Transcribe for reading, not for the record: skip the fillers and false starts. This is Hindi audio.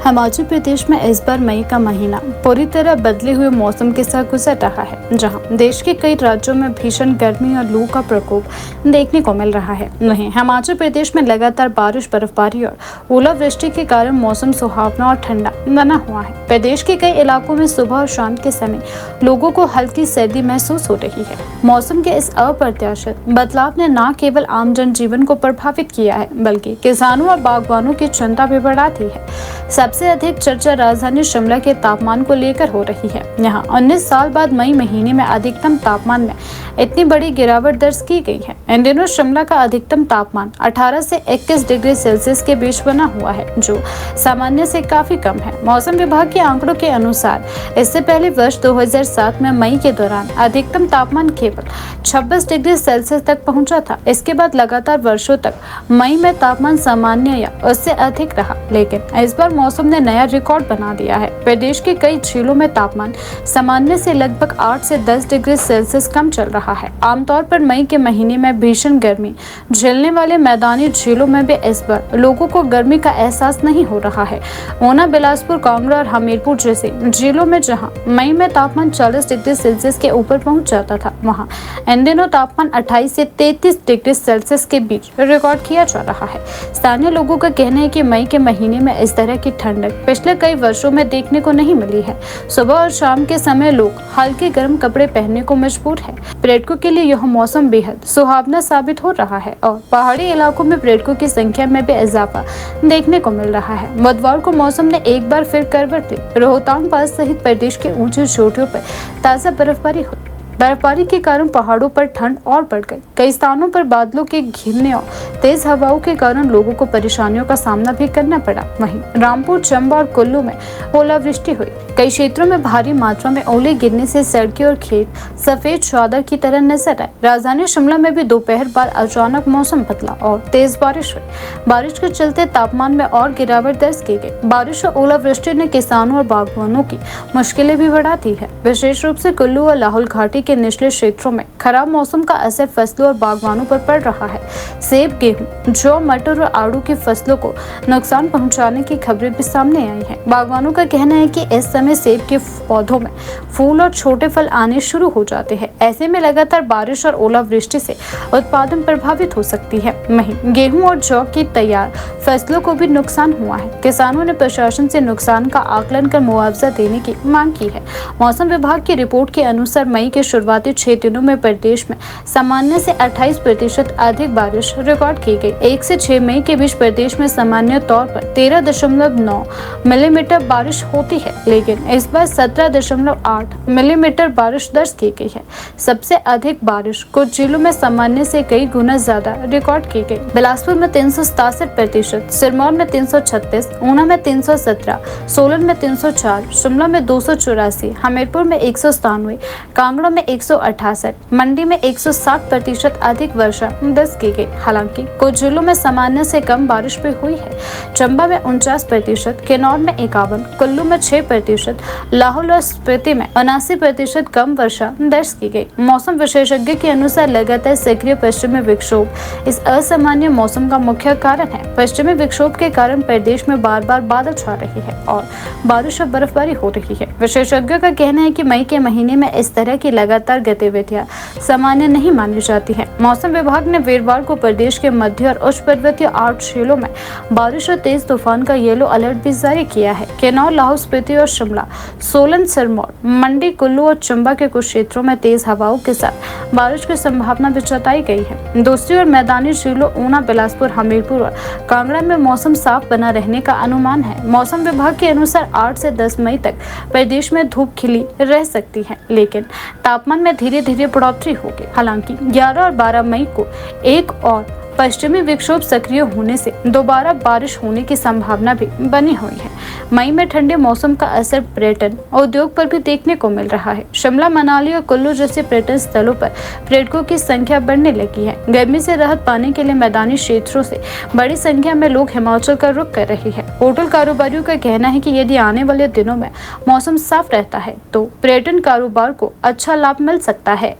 हिमाचल प्रदेश में इस बार मई का महीना पूरी तरह बदले हुए मौसम के साथ गुजर रहा है, जहां देश के कई राज्यों में भीषण गर्मी और लू का प्रकोप देखने को मिल रहा है। वहीं हिमाचल प्रदेश में लगातार बारिश, बर्फबारी और ओलावृष्टि के कारण मौसम सुहावना और ठंडा बना हुआ है। प्रदेश के कई इलाकों में सुबह और शाम के समय लोगों को हल्की सर्दी महसूस हो रही है। मौसम के इस अप्रत्याशित बदलाव ने न केवल आम जनजीवन को प्रभावित किया है, बल्कि किसानों और बागवानों की चिंता भी बढ़ा दी है। सबसे अधिक चर्चा राजधानी शिमला के तापमान को लेकर हो रही है। यहाँ 19 साल बाद मई महीने में अधिकतम तापमान में इतनी बड़ी गिरावट दर्ज की गई है। इन दिनों शिमला का अधिकतम तापमान 18 से 21 डिग्री सेल्सियस के बीच बना हुआ है, जो सामान्य से काफी कम है। मौसम विभाग के आंकड़ों के अनुसार इससे पहले वर्ष 2007 में मई के दौरान अधिकतम तापमान केवल 26 डिग्री सेल्सियस तक पहुंचा था। इसके बाद लगातार वर्षों तक मई में तापमान सामान्य या उससे अधिक रहा, लेकिन इस बार मौसम ने नया रिकॉर्ड बना दिया है। प्रदेश के कई जिलों में तापमान सामान्य से लगभग 8 से 10 डिग्री सेल्सियस कम चल रहा है। आमतौर पर मई के महीने में भीषण गर्मी झेलने वाले मैदानी जिलों में भी इस बार लोगों को गर्मी का एहसास नहीं हो रहा है। ऊना, बिलासपुर, कांगड़ा और हमीरपुर जैसे जिलों में जहां मई में तापमान 40 डिग्री सेल्सियस के ऊपर पहुंच जाता था, वहां इन दिनों तापमान 28 से 33 डिग्री सेल्सियस के बीच रिकॉर्ड किया जा रहा है। स्थानीय लोगों का कहना है कि मई के महीने में इस तरह की ठंडक पिछले कई वर्षों में देखने को नहीं मिली है। सुबह और शाम के समय लोग हल्के गर्म कपड़े पहनने को मजबूर है। पर्यटकों के लिए यह मौसम बेहद सुहावना साबित हो रहा है और पहाड़ी इलाकों में पर्यटकों की संख्या में भी इजाफा देखने को मिल रहा है। बुधवार को मौसम ने एक बार फिर करवट ली। रोहतांग पास सहित प्रदेश के ऊंची चोटियों पर ताजा बर्फबारी हुई। बर्फबारी के कारण पहाड़ों पर ठंड और बढ़ गई। कई स्थानों पर बादलों के घिरने और तेज हवाओं के कारण लोगों को परेशानियों का सामना भी करना पड़ा। वहीं रामपुर, चंबा और कुल्लू में ओलावृष्टि हुई। कई क्षेत्रों में भारी मात्रा में ओले गिरने से सड़कें और खेत सफेद चादर की तरह नजर आए। राजधानी शिमला में भी दोपहर बाद अचानक मौसम बदला और तेज बारिश हुई। बारिश के चलते तापमान में और गिरावट दर्ज की गई। बारिश और ओलावृष्टि ने किसानों और बागवानों की मुश्किलें भी बढ़ा दी है। विशेष रूप से कुल्लू और लाहौल घाटी के निचले क्षेत्रों में खराब मौसम का असर फसलों और बागवानों पर पड़ रहा है। सेब, गेहूं, जौ, मटर और आड़ू की फसलों को नुकसान पहुंचाने की खबरें भी सामने आई हैं। बागवानों का कहना है कि इस समय सेब के पौधों में फूल और छोटे फल आने शुरू हो जाते हैं। ऐसे में लगातार बारिश और ओलावृष्टि से उत्पादन प्रभावित हो सकती है। वहीं गेहूं और जौ की तैयार फसलों को भी नुकसान हुआ है। किसानों ने प्रशासन से नुकसान का आकलन कर मुआवजा देने की मांग की है। मौसम विभाग की रिपोर्ट के अनुसार मई के शुरुआती 6 दिनों में प्रदेश में सामान्य से 28% अधिक बारिश रिकॉर्ड की गई। 1 से 6 मई के बीच प्रदेश में सामान्य तौर पर 13.9 मिलीमीटर बारिश होती है, लेकिन इस बार 17.8 मिलीमीटर बारिश दर्ज की गई है। सबसे अधिक बारिश कुछ जिलों में सामान्य से कई गुना ज्यादा रिकॉर्ड की गई। बिलासपुर में 367%, सिरमौर में 336, ऊना में 317, सोलन में 304, शिमला में 284, हमीरपुर में 197, कांगड़ा में 168, मंडी में 107% अधिक वर्षा दर्ज की गई। हालांकि कुछ जिलों में सामान्य से कम बारिश भी हुई है। चंबा में 49%, किन्नौर में 51, कुल्लू में 6%, लाहौल और स्पीति में 79% कम वर्षा दर्ज की गई। मौसम विशेषज्ञ के अनुसार लगातार सक्रिय पश्चिमी विक्षोभ इस असामान्य मौसम का मुख्य कारण है। पश्चिमी विक्षोभ के कारण प्रदेश में बार बार बादल छा रही है और बारिश और बर्फबारी हो रही है। विशेषज्ञों का कहना है कि मई के महीने में इस तरह की लगातार गतिविधियां सामान्य नहीं मानी जाती है। मौसम विभाग ने वीरवार को प्रदेश के मध्य और उच्च पर्वतीय 8 जिलों में बारिश और तेज तूफान का येलो अलर्ट भी जारी किया है। किन्नौर, लाहौल स्पीति और शिमला, सोलन, सिरमौर, मंडी, कुल्लू और चंबा के कुछ क्षेत्रों में तेज हवाओं के साथ बारिश की संभावना भी जताई गई है। दूसरी ओर मैदानी जिलों ऊना, बिलासपुर, हमीरपुर और कांगड़ा में मौसम साफ बना रहने का अनुमान है। मौसम विभाग के अनुसार 8 से 10 मई तक प्रदेश में धूप खिली रह सकती है, लेकिन तापमान में धीरे धीरे बढ़ोतरी होगी। हालांकि 11 और 12 मई को एक और पश्चिमी विक्षोभ सक्रिय होने से दोबारा बारिश होने की संभावना भी बनी हुई है। मई में ठंडे मौसम का असर पर्यटन उद्योग पर भी देखने को मिल रहा है। शिमला, मनाली और कुल्लू जैसे पर्यटन स्थलों पर पर्यटकों की संख्या बढ़ने लगी है। गर्मी से राहत पाने के लिए मैदानी क्षेत्रों से बड़ी संख्या में लोग हिमाचल का रुख कर रहे हैं। होटल कारोबारियों का कहना है कि यदि आने वाले दिनों में मौसम साफ रहता है तो पर्यटन कारोबार को अच्छा लाभ मिल सकता है।